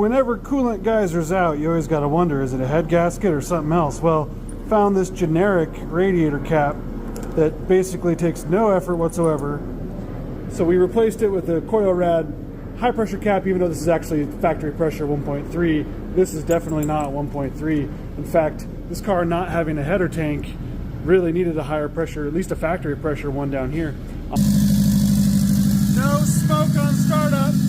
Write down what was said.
whenever coolant geysers out, you always got to wonder, is it a head gasket or something else? Well, found this generic radiator cap that basically takes no effort whatsoever. So we replaced it with a coil rad high pressure cap, even though this is actually factory pressure 1.3. This is definitely not 1.3. In fact, this car not having a header tank really needed a higher pressure, at least a factory pressure one down here. No smoke on startup.